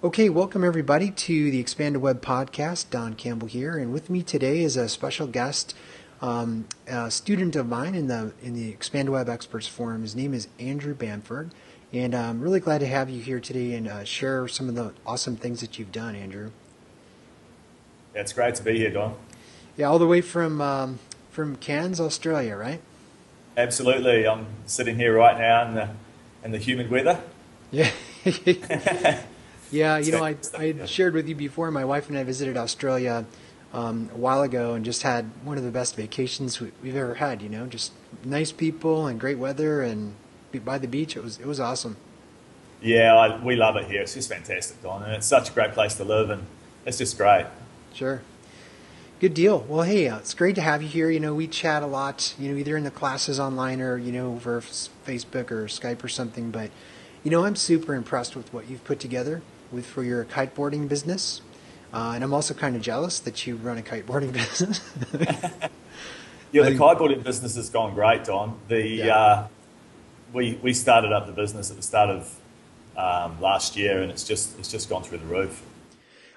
Okay, welcome everybody to the Expanded Web Podcast. Don Campbell here, and with me today is a special guest, a student of mine in the Expanded Web Experts Forum. His name is Andrew Bamford, and I'm really glad to have you here today and share some of the awesome things that you've done, Andrew. Yeah, it's great to be here, Don. Yeah, all the way from Cairns, Australia, right? Absolutely. I'm sitting here right now in the humid weather. Yeah. Yeah, It's I fantastic. shared with you before, my wife and I visited Australia a while ago and just had one of the best vacations we've ever had, just nice people and great weather and by the beach. It was awesome. Yeah, we love it here. It's just fantastic, Don, and it's such a great place to live, and it's just great. Sure. Good deal. Well, hey, it's great to have you here. We chat a lot, either in the classes online or, over Facebook or Skype or something. But, I'm super impressed with what you've put together for your kiteboarding business. And I'm also kind of jealous that you run a kiteboarding business. Yeah, I the think, kiteboarding business has gone great, Don. yeah. We started up the business at the start of last year, and it's just gone through the roof.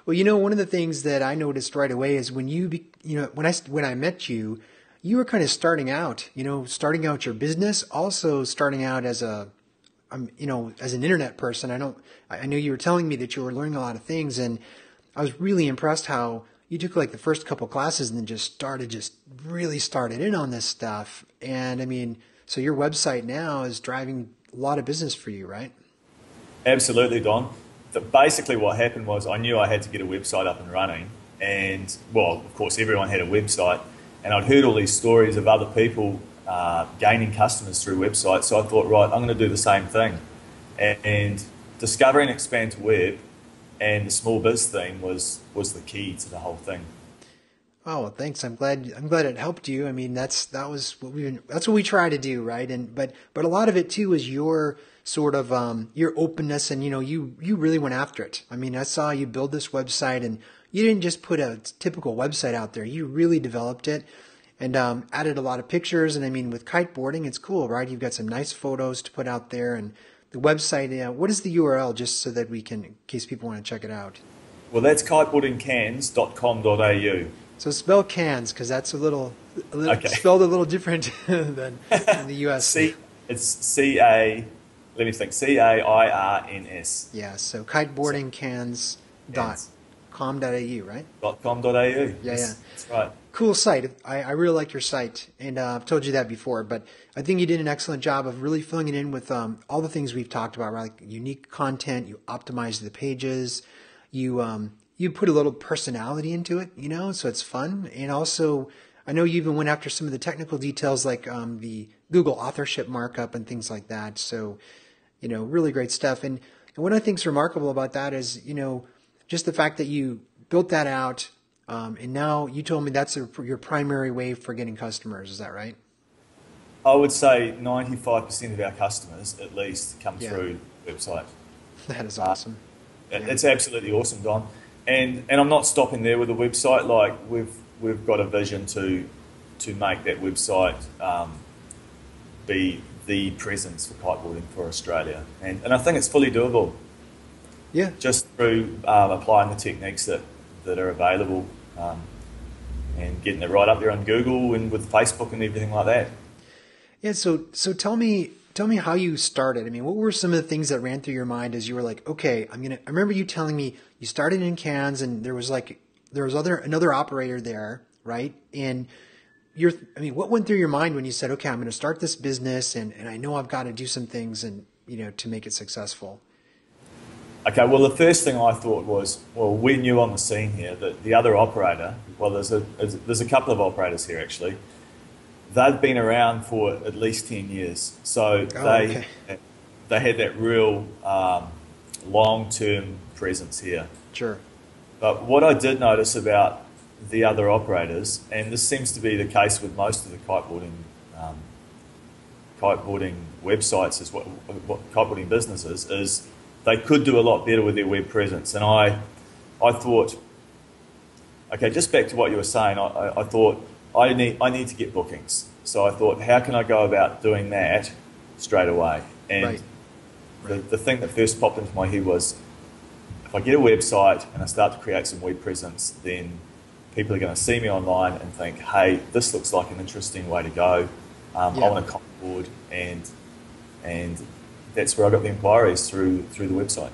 Well, one of the things that I noticed right away is when when I met you, you were kind of starting out your business, also starting out as as an internet person. I know you were telling me that you were learning a lot of things, and I was really impressed how you took like the first couple classes and then just really started in on this stuff. And I mean, so your website now is driving a lot of business for you, right? Absolutely, Don. Basically, what happened was I knew I had to get a website up and running, and well, of course, everyone had a website, and I'd heard all these stories of other people gaining customers through websites. So I thought, right, I'm going to do the same thing, and discovering Expand to Web and the small biz theme was the key to the whole thing. Oh, well, thanks. I'm glad it helped you. I mean, that's what we try to do, right? And but a lot of it too is your sort of your openness, and you really went after it. I mean, I saw you build this website, and you didn't just put a typical website out there. You really developed it and added a lot of pictures. And I mean, with kiteboarding, it's cool, right? You've got some nice photos to put out there, and the website. What is the URL, just so that we can, in case people want to check it out? Well, that's kiteboardingcans.com.au. So spell cans, because that's Okay. spelled a little different than in the U.S. C it's C A let me think, CAIRNS. Yeah, so So cans kiteboardingcans.com.au, right? .com.au. Yeah, yeah. That's right. Cool site. I really like your site, and I've told you that before, but I think you did an excellent job of really filling it in with all the things we've talked about, right? Like unique content, you optimized the pages, you put a little personality into it, so it's fun. And also, I know you even went after some of the technical details like the Google authorship markup and things like that. So, really great stuff. And what I think is remarkable about that is, just the fact that you built that out, and now you told me that's your primary way for getting customers. Is that right? I would say 95% of our customers, at least, come Yeah, through the website. that is Uh, awesome. Yeah. it's absolutely awesome, Don. And I'm not stopping there with the website. Like we've got a vision to make that website be the presence for kiteboarding for Australia, and I think it's fully doable Yeah. just through applying the techniques that are available, um, and getting it right up there on Google and with Facebook and everything like that. Yeah, so tell me how you started. I mean, what were some of the things that ran through your mind as you were like, okay, I remember you telling me you started in Cairns and there was another operator there, right? And what went through your mind when you said, okay, I'm going to start this business and I know I've got to do some things and to make it successful. Okay, well, the first thing I thought was, well, we knew on the scene here that the other operator, well, there's a couple of operators here actually. They've been around for at least 10 years, so Oh, okay. they had that real long-term presence here. Sure. But what I did notice about the other operators, and this seems to be the case with most of the um, kiteboarding websites, is what kiteboarding businesses is, they could do a lot better with their web presence. And I thought, okay, just back to what you were saying, I thought I need to get bookings. So I thought, how can I go about doing that straight away? And Right. Right. the thing that first popped into my head was, if I get a website and I start to create some web presence, then people are going to see me online and think, hey, this looks like an interesting way to go. I want to kiteboard, and that's where I got the inquiries through the website.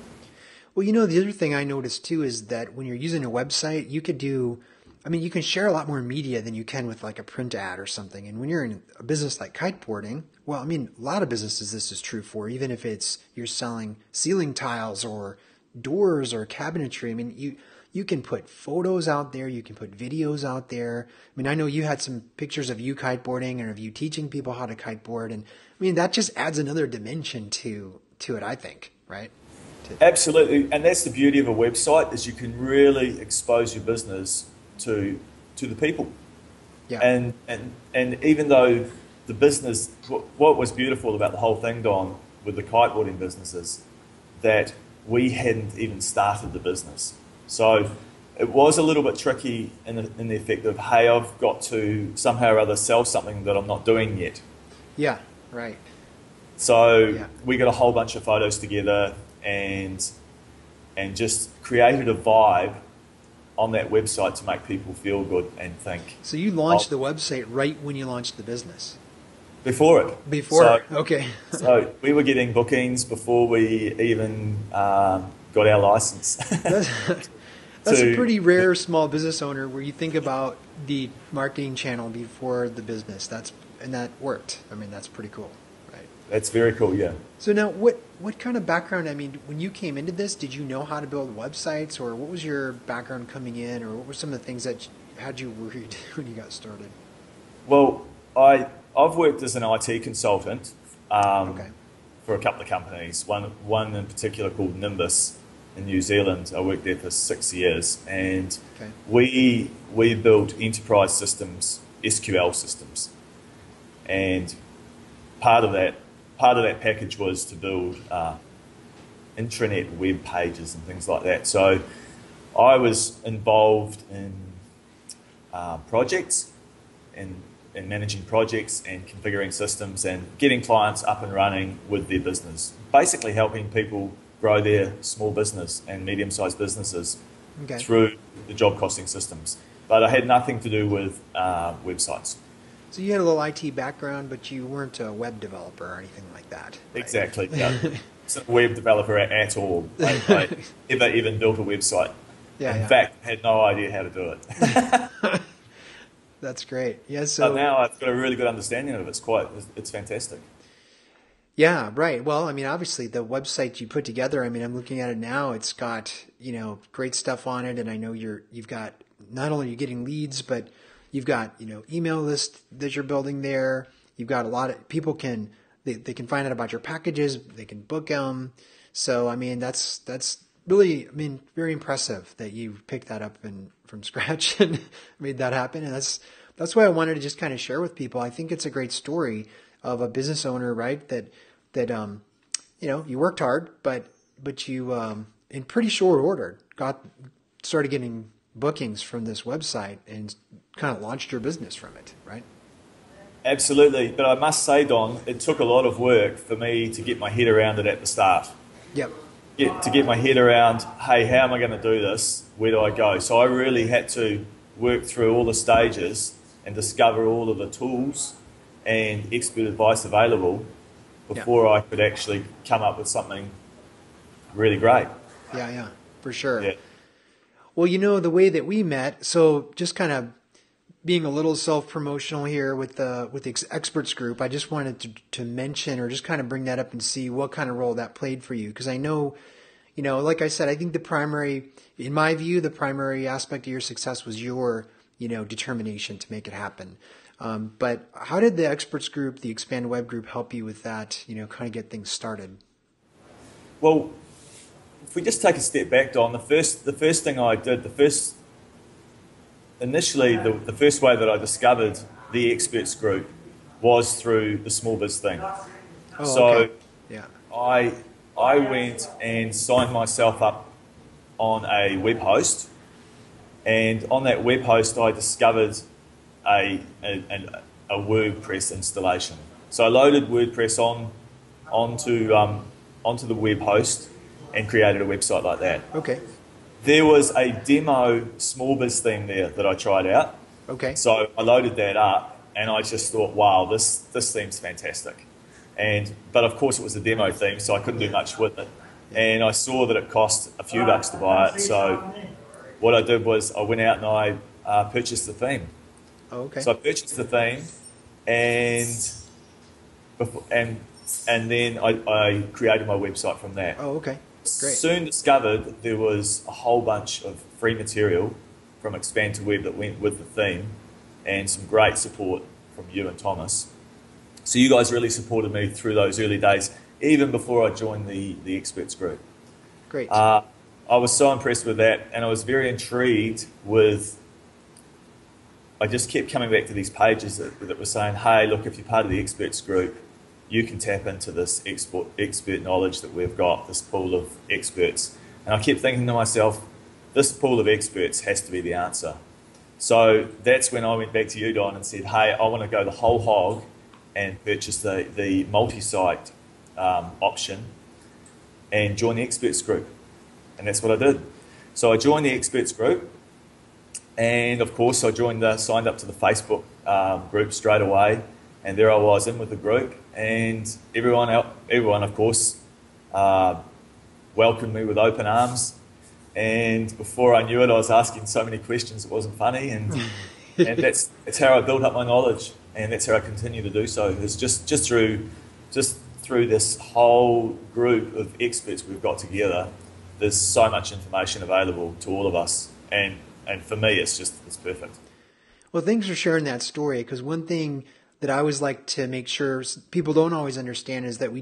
Well, the other thing I noticed too is that when you're using a website, you can share a lot more media than you can with like a print ad or something. And when you're in a business like kiteboarding, well, a lot of businesses this is true for, even if you're selling ceiling tiles or doors or cabinetry. You can put photos out there, you can put videos out there. I know you had some pictures of you kiteboarding and of you teaching people how to kiteboard, and that just adds another dimension to it, I think, right? Absolutely, and that's the beauty of a website, is you can really expose your business to the people. Yeah. And even though the business, what was beautiful about the whole thing, Don, with the kiteboarding business is that we hadn't even started the business. So it was a little bit tricky in the effect of, hey, I've got to somehow or other sell something that I'm not doing yet. Yeah, right. So we got a whole bunch of photos together and just created a vibe on that website to make people feel good and think. So you launched the website right when you launched the business? Before it. Okay. So we were getting bookings before we even got our license. That's a pretty rare small business owner where you think about the marketing channel before the business. And that worked. That's pretty cool, right? That's very cool, yeah. So now, what kind of background? When you came into this, did you know how to build websites, or what was your background coming in, or what were some of the things that had you worried when you got started? Well, I've worked as an IT consultant for a couple of companies. One in particular called Nimbus in New Zealand. I worked there for 6 years, and we built enterprise systems, SQL systems, and part of that package was to build intranet web pages and things like that. So I was involved in projects and managing projects and configuring systems and getting clients up and running with their business, basically helping people grow their small business and medium-sized businesses through the job costing systems. But I had nothing to do with websites. So you had a little IT background, but you weren't a web developer or anything like that. Right? Exactly. Yeah. Not a web developer at all. I never even built a website. In fact, I had no idea how to do it. That's great. Yeah. So but now I've got a really good understanding of it. It's fantastic. Yeah, right. Well, obviously the website you put together, I'm looking at it now. It's got, great stuff on it. And I know you've got, not only are you getting leads, but you've got, email list that you're building there. You've got a lot of people they can find out about your packages. They can book them. So, that's really, very impressive that you picked that up from scratch and made that happen. And that's why I wanted to just kind of share with people. I think it's a great story of a business owner, right? That you worked hard, but you in pretty short order started getting bookings from this website and kind of launched your business from it, right? Absolutely, but I must say, Don, it took a lot of work for me to get my head around it at the start. Yep. To get my head around, hey, how am I going to do this? Where do I go? So I really had to work through all the stages and discover all of the tools and expert advice available before I could actually come up with something really great. Yeah, for sure. Yeah. Well, the way that we met, so just kind of being a little self-promotional here with the experts group, I just wanted to mention or just kind of bring that up and see what kind of role that played for you. Because I know, like I said, I think in my view, the primary aspect of your success was your, determination to make it happen. But how did the experts group, the Expand Web group, help you with that, kind of get things started? Well, if we just take a step back, Don, the first thing I did, the first way that I discovered the experts group was through the Small Biz thing. Oh, so okay. Yeah. I went and signed myself up on a web host, and on that web host I discovered a WordPress installation. So I loaded WordPress onto the web host, and created a website like that. Okay. There was a demo small biz theme there that I tried out. Okay. So I loaded that up and I just thought, wow, this theme's fantastic. But of course it was a demo theme, so I couldn't do much with it. And I saw that it cost a few bucks to buy it. So what I did was I went out and I purchased the theme. Oh, okay. So I purchased the theme and then I created my website from that. Oh, okay. Great. Soon discovered there was a whole bunch of free material from Expand to Web that went with the theme and some great support from you and Thomas. So you guys really supported me through those early days, even before I joined the experts group. Great. I was so impressed with that, and I was very intrigued with. I just kept coming back to these pages that were saying, hey, look, if you're part of the experts group, you can tap into this expert knowledge that we've got, this pool of experts. And I kept thinking to myself, this pool of experts has to be the answer. So that's when I went back to you, Don, and said, hey, I want to go the whole hog and purchase the multi-site option and join the experts group. And that's what I did. So I joined the experts group, and of course I signed up to the Facebook group straight away, and there I was in with the group, and everyone of course welcomed me with open arms. And before I knew it, I was asking so many questions it wasn't funny, and that's how I built up my knowledge, and that's how I continue to do so. It's just through this whole group of experts we've got together. There's so much information available to all of us, and for me, it's perfect. Well, thanks for sharing that story, because one thing that I always like to make sure people don't always understand is that we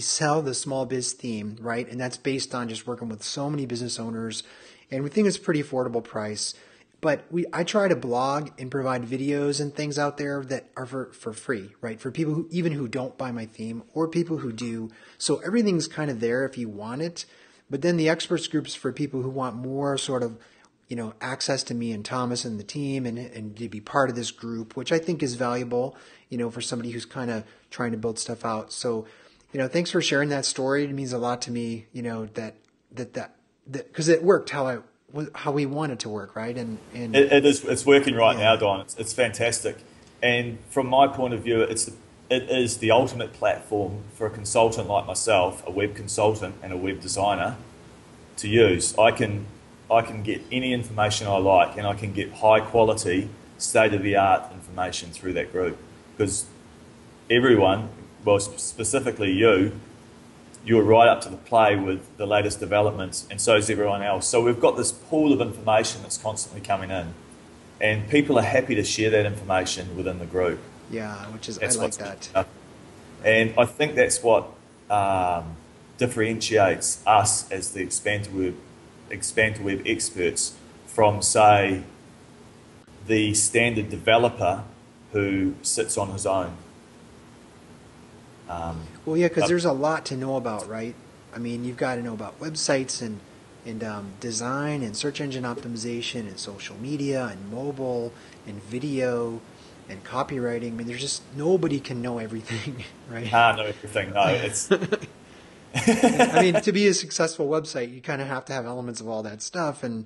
sell the small biz theme, right? And that's based on just working with so many business owners, and we think it's a pretty affordable price. But I try to blog and provide videos and things out there that are for free, right? For people who don't buy my theme, or people who do. So everything's kind of there if you want it. But then the experts groups for people who want more sort of, access to me and Thomas and the team and to be part of this group, which I think is valuable, for somebody who's kind of trying to build stuff out. So, thanks for sharing that story. It means a lot to me, that because it worked how we want it to work, right? And it's working right now, Don. It's fantastic. And from my point of view, it is the ultimate platform for a consultant like myself, a web consultant and a web designer, to use. I can get any information I like, and I can get high quality, state-of-the-art information through that group, because everyone, well, specifically you're right up to the play with the latest developments, and so is everyone else. So we've got this pool of information that's constantly coming in, and people are happy to share that information within the group. Yeah, I like that. And I think that's what differentiates us as the Expand to Web experts from, say, the standard developer who sits on his own. Well, yeah, because there's a lot to know about, right? I mean, you've got to know about websites and design and search engine optimization and social media and mobile and video and copywriting. I mean, there's just nobody can know everything, right? Can't know everything. No, it's. I mean, to be a successful website, you kind of have to have elements of all that stuff, and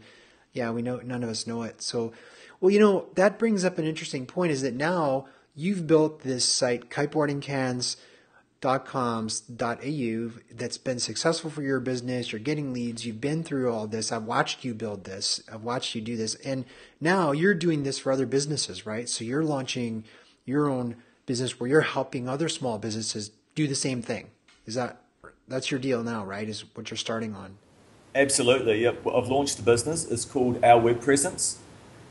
yeah, we know none of us know it. So, well, that brings up an interesting point: is that now you've built this site, kiteboardingcans.com.au, that's been successful for your business. You're getting leads. You've been through all this. I've watched you build this. I've watched you do this, and now you're doing this for other businesses, right? So you're launching your own business where you're helping other small businesses do the same thing. That's your deal now, right? Is what you're starting on. Absolutely. Yep. I've launched a business. It's called Our Web Presence.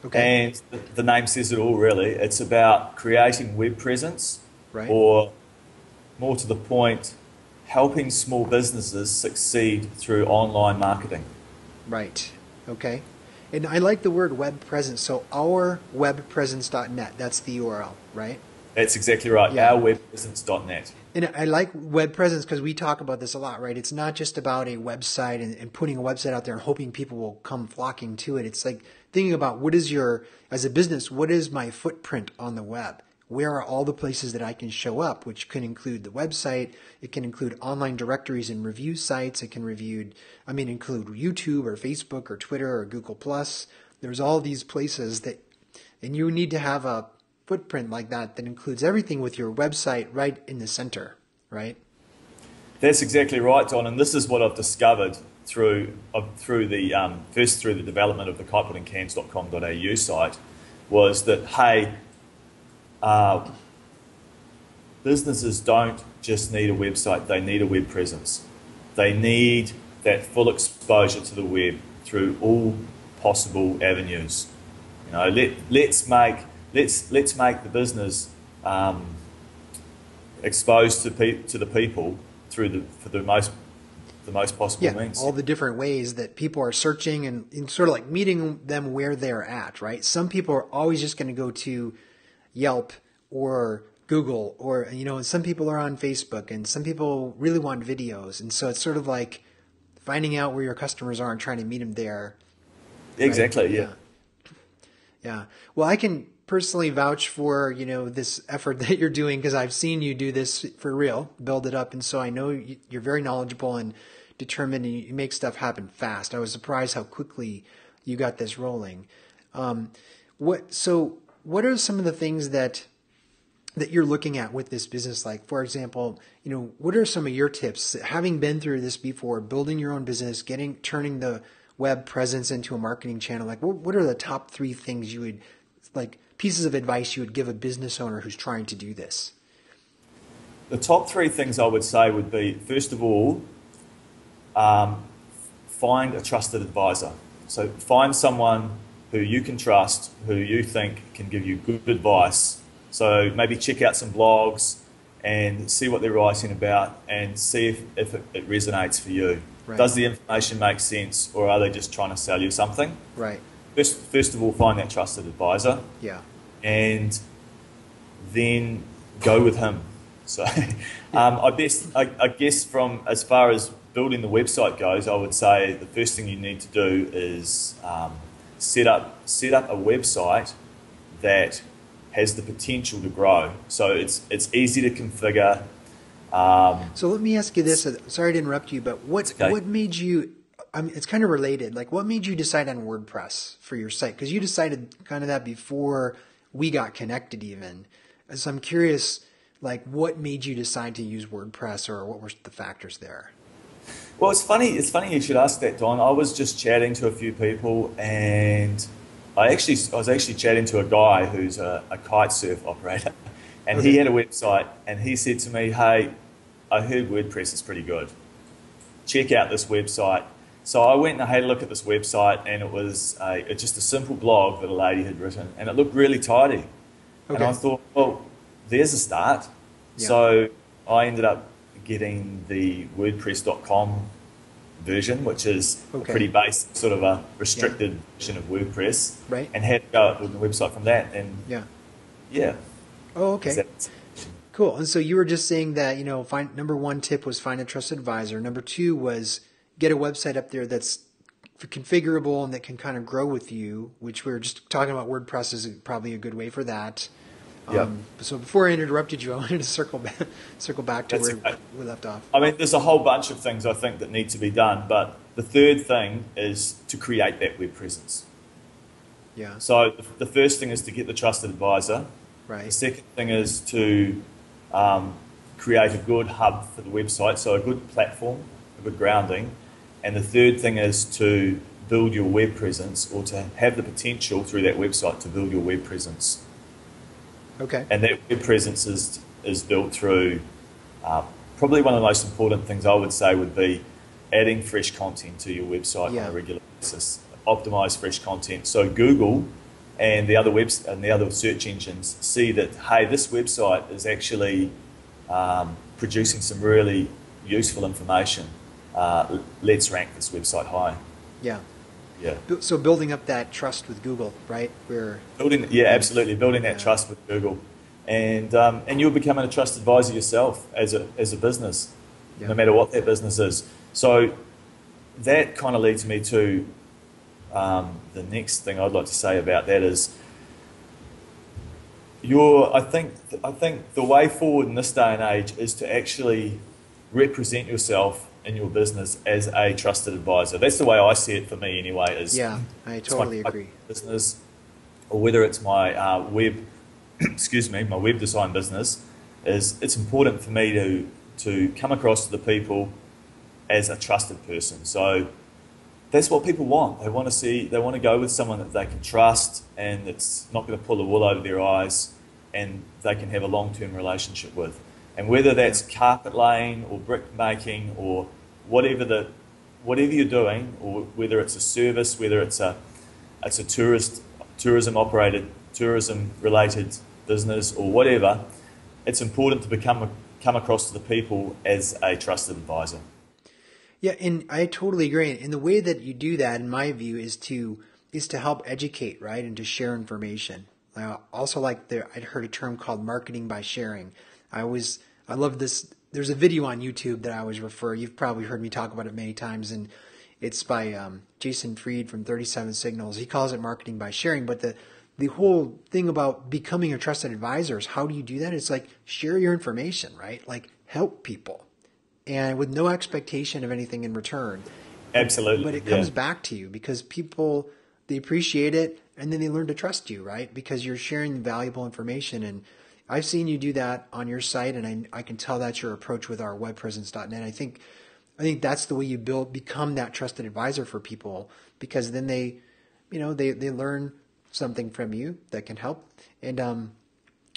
Okay. And the name says it all, really. It's about creating web presence, right, or more to the point, helping small businesses succeed through online marketing. Right. Okay. And I like the word web presence. So ourwebpresence.net, that's the URL, right? That's exactly right. Yeah. Ourwebpresence.net. And I like web presence because we talk about this a lot, right? It's not just about a website and putting a website out there and hoping people will come flocking to it. It's like thinking about as a business, what is my footprint on the web? where are all the places that I can show up, which can include the website. It can include online directories and review sites. It can include YouTube or Facebook or Twitter or Google Plus. There's all these places and you need to have a footprint like that includes everything with your website right in the center, right? That's exactly right, Don. And this is what I've discovered through the development of the kiteboardingcans.com.au site, was that, hey, businesses don't just need a website, they need a web presence. They need that full exposure to the web through all possible avenues. Let's make the business exposed to the people for the most possible means. All the different ways that people are searching and sort of like meeting them where they're at, right? Some people are always just going to go to Yelp or Google, or, and some people are on Facebook, and some people really want videos. And so it's sort of like finding out where your customers are and trying to meet them there. Exactly, right? Yeah. Well, I can personally vouch for, this effort that you're doing, because I've seen you do this for real, build it up. And so I know you're very knowledgeable and determined, and you make stuff happen fast. I was surprised how quickly you got this rolling. What are some of the things that you're looking at with this business? Like, for example, what are some of your tips, having been through this before, building your own business, turning the web presence into a marketing channel? Like, what are the top 3 things you would, like, pieces of advice you would give a business owner who's trying to do this? The top 3 things I would say would be, first of all, find a trusted advisor. So find someone who you can trust, who you think can give you good advice. So maybe check out some blogs and see what they're writing about, and see if it resonates for you. Right. Does the information make sense, or are they just trying to sell you something? Right. First of all, find that trusted advisor. Yeah. And then go with him. So I guess from as far as building the website goes, I would say the first thing you need to do is set up a website that has the potential to grow. So it's easy to configure. So let me ask you this. Sorry to interrupt you, but what made you, it's kind of related, like what made you decide on WordPress for your site? Because you decided kind of that before we got connected even. So I'm curious, like, what made you decide to use WordPress, or what were the factors there? Well, it's funny you should ask that, Don. I was just chatting to a few people, and I was actually chatting to a guy who's a kite surf operator, and he had a website, and he said to me, hey, I heard WordPress is pretty good. Check out this website. So I went and I had a look at this website, and it was just a simple blog that a lady had written, and it looked really tidy. Okay. And I thought, well, there's a start. Yeah. So I ended up getting the WordPress.com version, which is a pretty basic, sort of a restricted version of WordPress, right? And had to go with the website from that, and yeah. Oh, okay. Cool. And so you were just saying that, number 1 tip was find a trusted advisor. Number 2 was get a website up there that's configurable and that can kind of grow with you, which we were just talking about. WordPress is probably a good way for that. So before I interrupted you, I wanted to circle back to where we left off. I mean, there's a whole bunch of things I think that need to be done, but the third thing is to create that web presence. Yeah. So the first thing is to get the trusted advisor. Right. The second thing is to create a good hub for the website, so a good platform, a good grounding. And the third thing is to build your web presence, or to have the potential through that website to build your web presence. Okay. And that web presence is built through probably one of the most important things I would say would be adding fresh content to your website on a regular basis. Optimize fresh content. So Google and the other search engines see that, hey, this website is actually producing some really useful information. Let's rank this website high. Yeah. Yeah. So building up that trust with Google, right? Absolutely. Building that trust with Google, and you're becoming a trusted advisor yourself as a business, no matter what that business is. So that kind of leads me to the next thing I'd like to say about that is, I think the way forward in this day and age is to actually represent yourself in your business as a trusted advisor. That's the way I see it for me anyway. Yeah, I totally agree. Business, or whether it's my web, my web design business, it's important for me to come across to the people as a trusted person. So that's what people want. They want to go with someone that they can trust and that's not going to pull the wool over their eyes, and they can have a long-term relationship with. And whether that's carpet laying or brick making or whatever you're doing, or whether it's a service, whether it's a tourism related business or whatever, it's important to come across to the people as a trusted advisor. Yeah, and I totally agree. And the way that you do that, in my view, is to help educate, right, and to share information. I also I'd heard a term called marketing by sharing. I love this. There's a video on YouTube that I always refer. You've probably heard me talk about it many times, and it's by Jason Fried from 37 Signals. He calls it marketing by sharing, but the whole thing about becoming a trusted advisor is, how do you do that? It's like, share your information, right? Like, help people, and with no expectation of anything in return. Absolutely. But it comes back to you, because people, they appreciate it, and then they learn to trust you, right? Because you're sharing valuable information. And I've seen you do that on your site, and I can tell that's your approach with our webpresence.net. I think that's the way you become that trusted advisor for people, because then they learn something from you that can help. And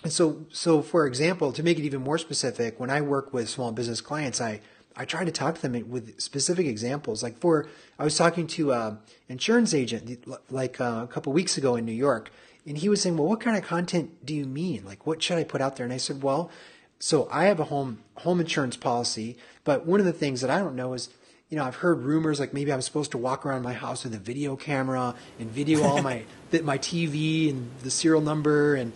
so for example, to make it even more specific, when I work with small business clients, I try to talk to them with specific examples. I was talking to an insurance agent a couple weeks ago in New York, and he was saying, well, what kind of content do you mean? Like, what should I put out there? And I said, well, so I have a home insurance policy, but one of the things that I don't know is, I've heard rumors like maybe I'm supposed to walk around my house with a video camera and video all my TV and the serial number and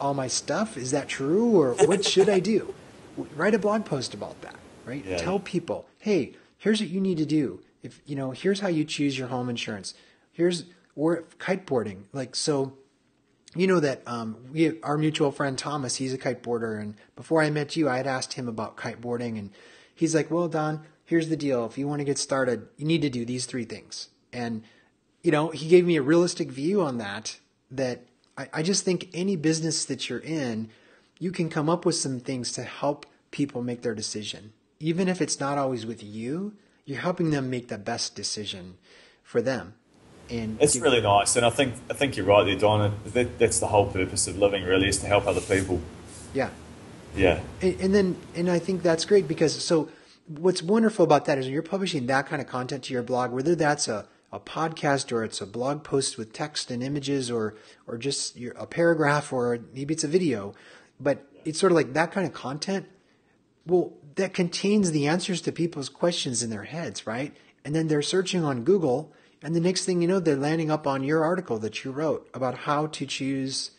all my stuff. Is that true, or what should I do? Write a blog post about that, right? Yeah. Tell people, hey, here's what you need to do. If here's how you choose your home insurance. Or kiteboarding, that our mutual friend Thomas, he's a kiteboarder, and before I met you, I had asked him about kiteboarding, and he's like, well, Don, here's the deal. If you want to get started, you need to do these 3 things. And, he gave me a realistic view on that I just think any business that you're in, you can come up with some things to help people make their decision. Even if it's not always with you, you're helping them make the best decision for them. And it's really nice, and I think you're right there, Don. That's the whole purpose of living, really, is to help other people. Yeah. Yeah. And I think that's great, because so what's wonderful about that is when you're publishing that kind of content to your blog, whether that's a podcast or it's a blog post with text and images or just a paragraph, or maybe it's a video, but it's sort of like that kind of content, well, that contains the answers to people's questions in their heads, right? And then they're searching on Google, and the next thing you know, they're landing up on your article that you wrote about how to choose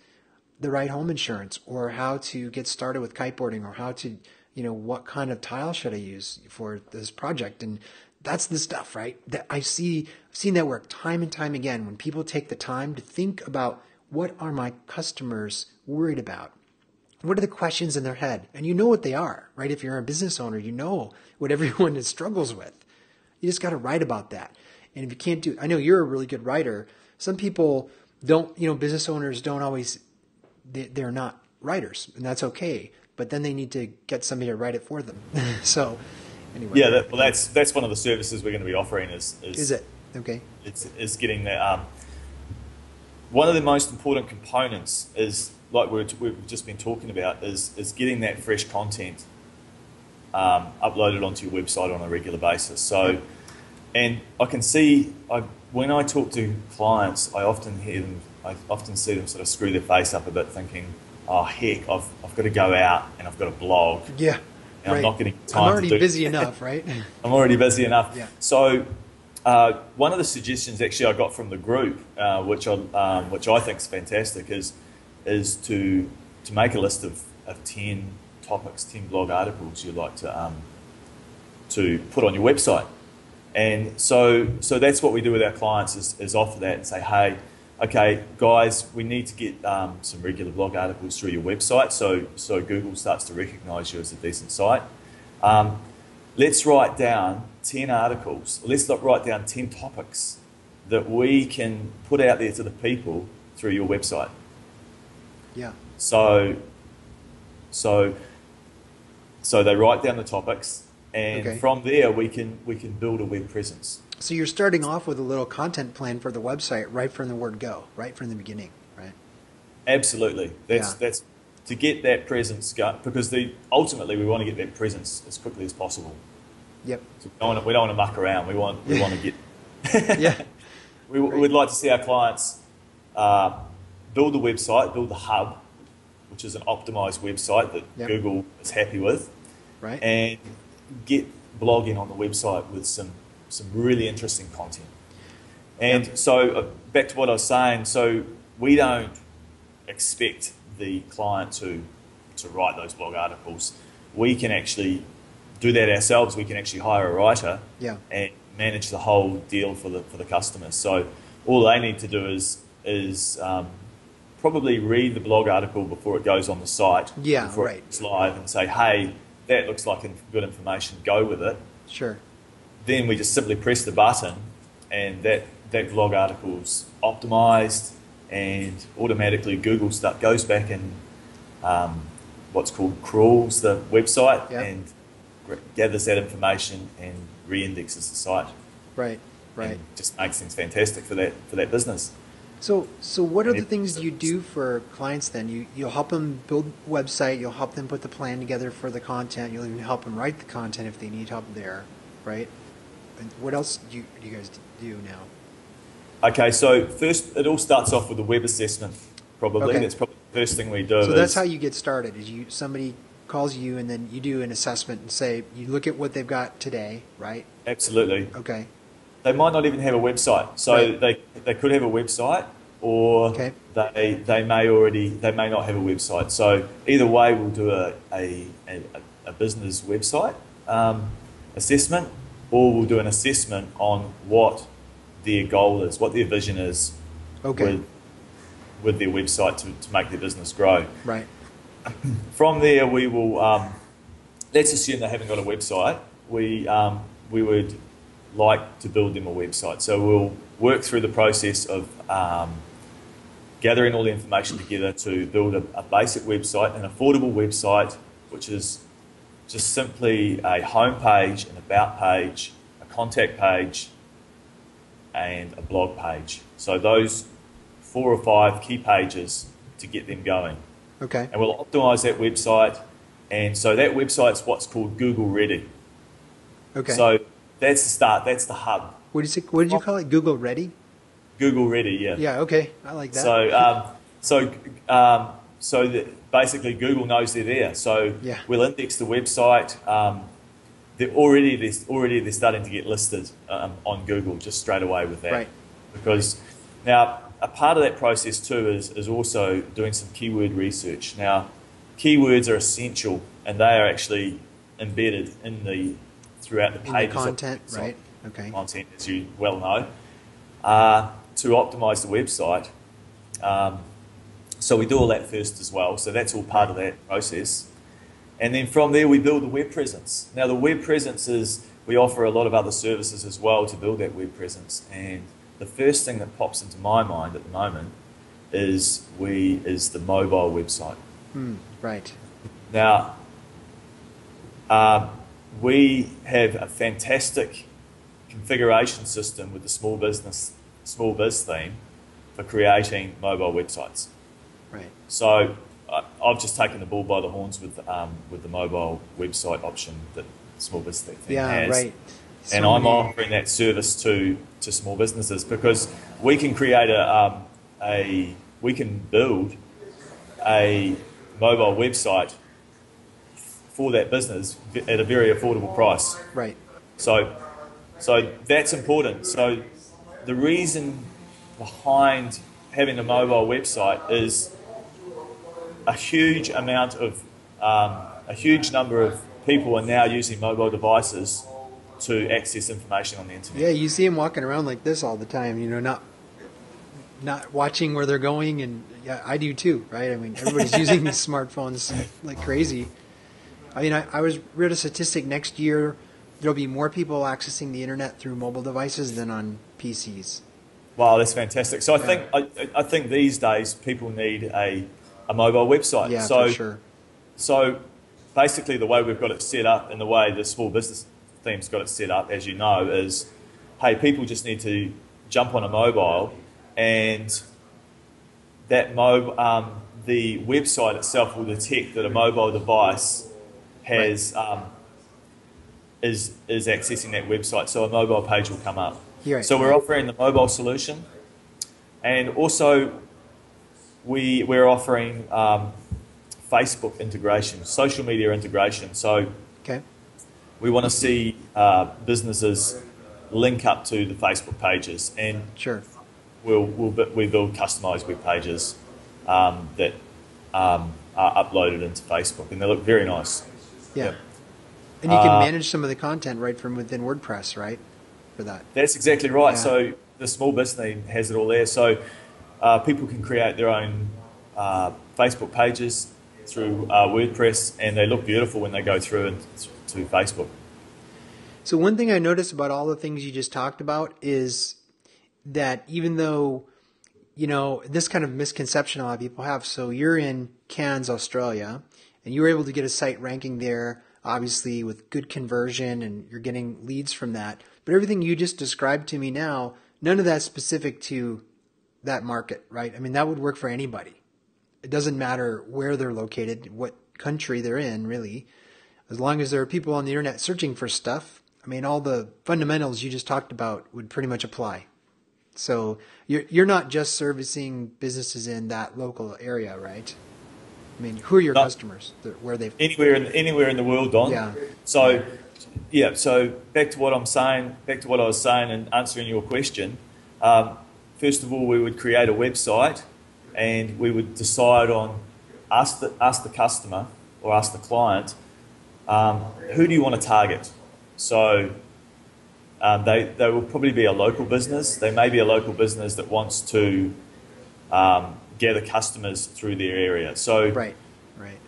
the right home insurance, or how to get started with kiteboarding, or how to, what kind of tile should I use for this project. And that's the stuff, right? That I've seen that work time and time again, when people take the time to think about, what are my customers worried about? What are the questions in their head? And you know what they are, right? If you're a business owner, you know what everyone struggles with. You just got to write about that. And if you can't I know you're a really good writer. Some people don't, business owners don't always, they're not writers, and that's okay. But then they need to get somebody to write it for them. So anyway. Yeah, that's one of the services we're going to be offering is it? Okay. It's getting that. One of the most important components is, like we've just been talking about, is getting that fresh content uploaded onto your website on a regular basis. So, and I can see, when I talk to clients, I often see them sort of screw their face up a bit, thinking, oh heck, I've got to go out and I've got a blog. Yeah. And right. I'm not getting time. I'm already busy enough, right? I'm already busy enough. Yeah. So one of the suggestions actually I got from the group, which I think is fantastic, is to make a list of 10 topics, 10 blog articles you'd like to put on your website. And so that's what we do with our clients, is offer that and say, hey, okay, guys, we need to get some regular blog articles through your website, so Google starts to recognise you as a decent site. Let's write down 10 articles. Let's write down 10 topics that we can put out there to the people through your website. Yeah. So they write down the topics, and from there we can build a web presence. So you're starting off with a little content plan for the website right from the word go, right from the beginning, right? Absolutely. That's to get that presence going, because ultimately we want to get that presence as quickly as possible. Yep. So we don't want to muck around. We want to get. Yeah. We'd like to see our clients build the website, build the hub, which is an optimized website that Google is happy with, right? And get blogging on the website with some really interesting content. And so back to what I was saying, so we don't expect the client to write those blog articles. We can actually do that ourselves. We can actually hire a writer and manage the whole deal for the customer. So all they need to do is probably read the blog article before it goes on the site, before it's live, and say, hey, that looks like good information, go with it. Sure. Then we just simply press the button, and that blog article's optimized, and automatically Google goes back and what's called crawls the website and gathers that information and re-indexes the site. Right. And just makes things fantastic for that business. So what are the things you do for clients then? You'll help them build a website, you'll help them put the plan together for the content, you'll even help them write the content if they need help there, right? And what else do you guys do now? Okay, so first it all starts off with a web assessment, probably. That's probably the first thing we do. So that's how you get started, is somebody calls you and then you do an assessment and say, you look at what they've got today, right? Absolutely. Okay. They might not even have a website. So they could have a website, or they may not have a website. So either way, we'll do a business website assessment, or we'll do an assessment on what their goal is, what their vision is with their website to make their business grow. Right. From there, we will, let's assume they haven't got a website. We would like to build them a website. So we'll work through the process of gathering all the information together to build a basic website, an affordable website, which is just simply a home page, an about page, a contact page, and a blog page. So those 4 or 5 key pages to get them going. Okay. And we'll optimize that website. And so that website's what's called Google Ready. Okay. So that's the start. That's the hub. What did you call it? Google Ready? Google Ready, yeah. Yeah. Okay. I like that. So that basically Google knows they're there. So we'll index the website. They're already starting to get listed on Google just straight away with that. Right. Because now a part of that process too is also doing some keyword research. Now, keywords are essential, and they are actually embedded throughout the pages. In the content, right? Okay. Content, as you well know, to optimize the website. So we do all that first as well. So that's all part of that process. And then from there, we build the web presence. Now, the web presence is, we offer a lot of other services as well to build that web presence. And the first thing that pops into my mind at the moment is the mobile website. Right. Now, we have a fantastic configuration system with the small biz theme for creating mobile websites. Right. So I've just taken the bull by the horns with the mobile website option that small biz theme has. Yeah, right. And I'm offering that service to small businesses, because we can create we can build a mobile website for that business at a very affordable price. Right. So that's important. So the reason behind having a mobile website is a huge number of people are now using mobile devices to access information on the internet. Yeah, you see them walking around like this all the time, not not watching where they're going, and yeah, I do too, right? I mean, everybody's using these smartphones like crazy. I mean, I was read a statistic next year there'll be more people accessing the internet through mobile devices than on PCs. Wow, that's fantastic. So Yeah, I think these days people need a mobile website. yeah, for sure. So basically the way we've got it set up and the way the small business team's got it set up, as you know, is, hey, people just need to jump on a mobile, and the website itself will detect that a mobile device Right. has is accessing that website, so a mobile page will come up. You're right. So we're Right. offering the mobile solution, and also we're offering Facebook integration, social media integration. So Okay. we want to see businesses link up to the Facebook pages, and Sure. we build customized web pages that are uploaded into Facebook, and they look very nice. Yeah. Yep. And you can manage some of the content right from within WordPress, right? For that. That's exactly right. Yeah. So the small business team has it all there. So people can create their own Facebook pages through WordPress, and they look beautiful when they go through to Facebook. So one thing I noticed about all the things you just talked about is that even though, this kind of misconception a lot of people have. So you're in Cairns, Australia, and you were able to get a site ranking there, obviously with good conversion, and you're getting leads from that. But everything you just described to me now, none of that's specific to that market, right? I mean, that would work for anybody. It doesn't matter where they're located, what country they're in, really. As long as there are people on the internet searching for stuff, I mean, all the fundamentals you just talked about would pretty much apply. So you're not just servicing businesses in that local area, right? I mean, who are your Not customers? Where they've anywhere in the world, Don. Yeah, So yeah. So back to what I'm saying. Back to what I was saying and answering your question. First of all, we would create a website, and we would decide on ask the customer or ask the client, who do you want to target? So they will probably be a local business. They may be a local business that wants to gather customers through their area. So right, right.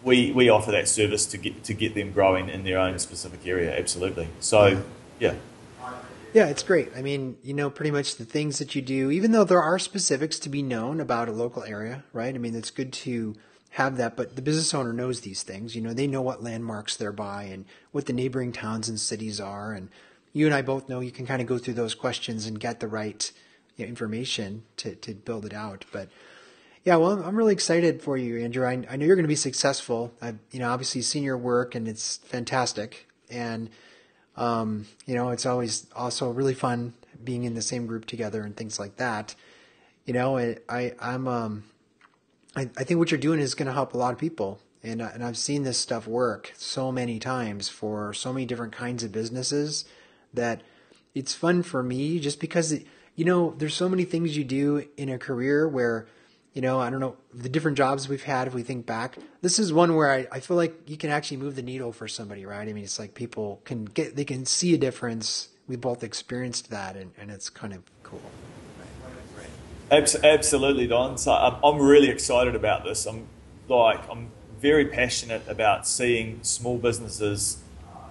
we offer that service to get them growing in their own specific area. Absolutely. So yeah. Yeah, it's great. I mean, pretty much the things that you do, even though there are specifics to be known about a local area, right? I mean, it's good to have that, but the business owner knows these things. They know what landmarks they're by and what the neighboring towns and cities are. And you and I both know you can kind of go through those questions and get the right information to build it out. But yeah, well, I'm really excited for you, Andrew. I know you're going to be successful. I've, obviously seen your work, and it's fantastic. And it's always also really fun being in the same group together and things like that. I think what you're doing is going to help a lot of people, and I've seen this stuff work so many times for so many different kinds of businesses that it's fun for me just because there's so many things you do in a career where. I don't know, the different jobs we've had, if we think back, this is one where I feel like you can actually move the needle for somebody, right? I mean, it's like people they can see a difference. We both experienced that, and it's kind of cool. Absolutely, Don. So I'm really excited about this. I'm very passionate about seeing small businesses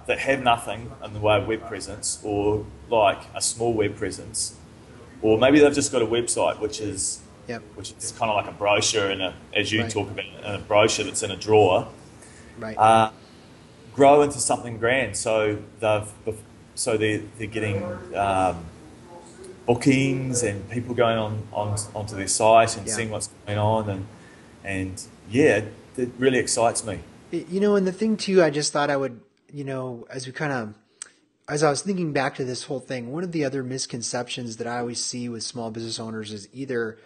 that have nothing in the way of web presence, or like a small web presence, or maybe they've just got a website Yep. which is kind of like a brochure as you Right. talk about, in a brochure that's in a drawer, Right. grow into something grand. So they're getting bookings and people going onto their site and Yeah. seeing what's going on, and yeah, it really excites me. And the thing too, I just thought I would, as I was thinking back to this whole thing, one of the other misconceptions that I always see with small business owners is either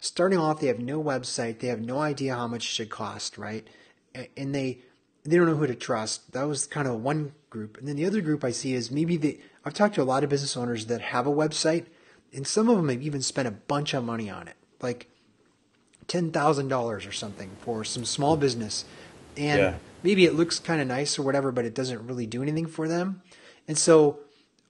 starting off, they have no website, they have no idea how much it should cost, right? And they don't know who to trust. That was kind of one group. And then the other group I see is I've talked to a lot of business owners that have a website, and some of them have even spent a bunch of money on it, like $10,000 or something for some small business. And Yeah. maybe it looks kind of nice or whatever, but it doesn't really do anything for them. And so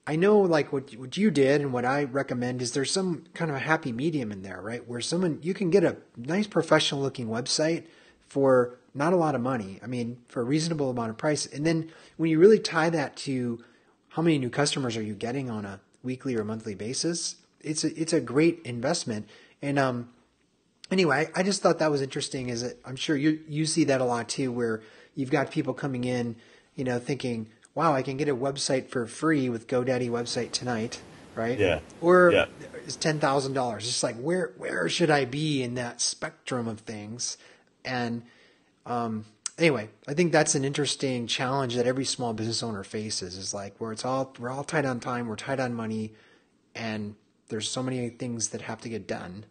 I know like what you did and what I recommend is there's some kind of a happy medium in there, right? Where you can get a nice professional looking website for not a lot of money. I mean, for a reasonable amount of price. And then when you really tie that to how many new customers are you getting on a weekly or monthly basis, it's a great investment. And anyway, I just thought that was interesting. Is that I'm sure you see that a lot too, where you've got people coming in, thinking, wow, I can get a website for free with GoDaddy Website Tonight, right? Yeah. Or Yeah. it's $10,000. It's like where should I be in that spectrum of things? And anyway, I think that's an interesting challenge that every small business owner faces. Is like where we're all tight on time, we're tight on money, and there's so many things that have to get done.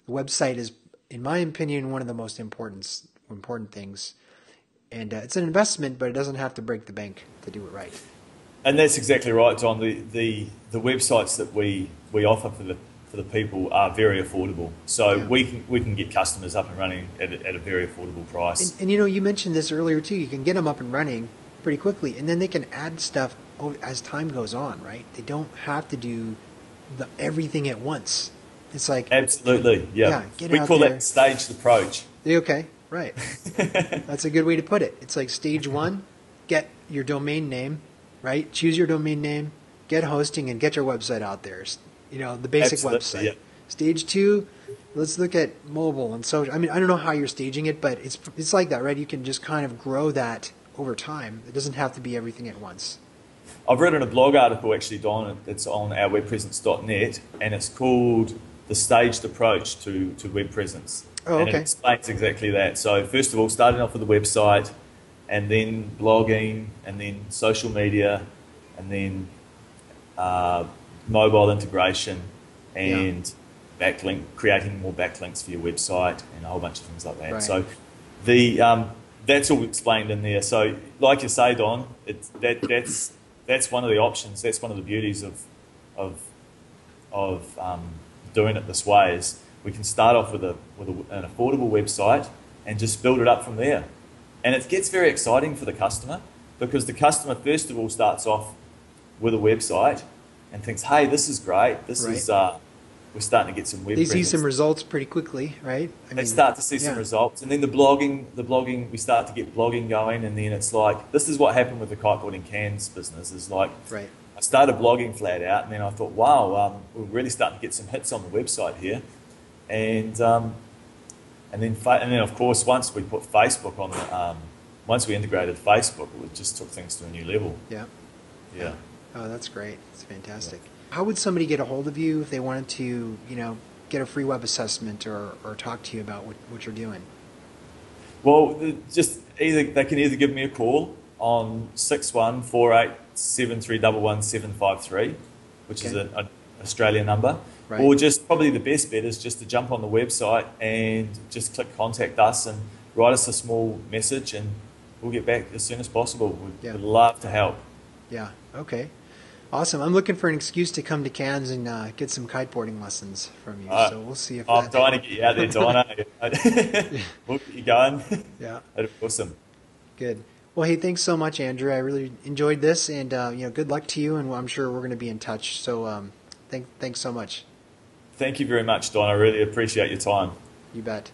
The website is, in my opinion, one of the most important things. And it's an investment, but it doesn't have to break the bank to do it right. And that's exactly right, Don. The websites that we offer for the people are very affordable. So Yeah. we can get customers up and running at a very affordable price. And you mentioned this earlier too. You can get them up and running pretty quickly, and then they can add stuff as time goes on, right? They don't have to do everything at once. It's like Absolutely, yeah. get We out call there. that staged approach. Okay, right. That's a good way to put it. It's like stage one, get your domain name, right? Choose your domain name, get hosting, and get your website out there. The basic Absolutely, website. yeah. Stage two, let's look at mobile and social. I mean, I don't know how you're staging it, but it's like that, right? You can just kind of grow that over time. It doesn't have to be everything at once. I've written a blog article actually, Don. It's on our webpresence.net, and it's called The Staged Approach to Web Presence. Oh, And okay. it explains exactly that. So first of all, starting off with a website, and then blogging, and then social media, and then mobile integration, and creating more backlinks for your website, and a whole bunch of things like that. Right. So that's all explained in there. So like you say, Don, that's one of the options. That's one of the beauties of doing it this way. Is we can start off with an affordable website and just build it up from there. And it gets very exciting for the customer, because the customer first of all starts off with a website and thinks, "Hey, this is great. This Right. is we're starting to get some web They presence." see some results pretty quickly, right? They start to see yeah. some results, and then the blogging, we start to get blogging going, and then it's like, this is what happened with the kiteboarding cans business. Is like, Right. I started blogging flat out, and then I thought, wow, we're really starting to get some hits on the website here, and then of course once we put Facebook on once we integrated Facebook, it just took things to a new level. Yeah. Yeah. Oh, that's great. It's fantastic. How would somebody get a hold of you if they wanted to, get a free web assessment or talk to you about what you're doing? Well, just they can either give me a call on 614873111753, which is Okay. an Australian number, Right. or just probably the best bet is just to jump on the website and just click contact us and write us a small message, and we'll get back as soon as possible. Yeah. We'd love to help. Yeah. Okay. Awesome. I'm looking for an excuse to come to Cairns and get some kiteboarding lessons from you. So we'll see if I'm trying to get you out there, Donna. We'll get you going. Yeah. That'd be awesome. Good. Well, hey, thanks so much, Andrew. I really enjoyed this, and good luck to you. And I'm sure we're going to be in touch. So, thanks so much. Thank you very much, Don. I really appreciate your time. You bet.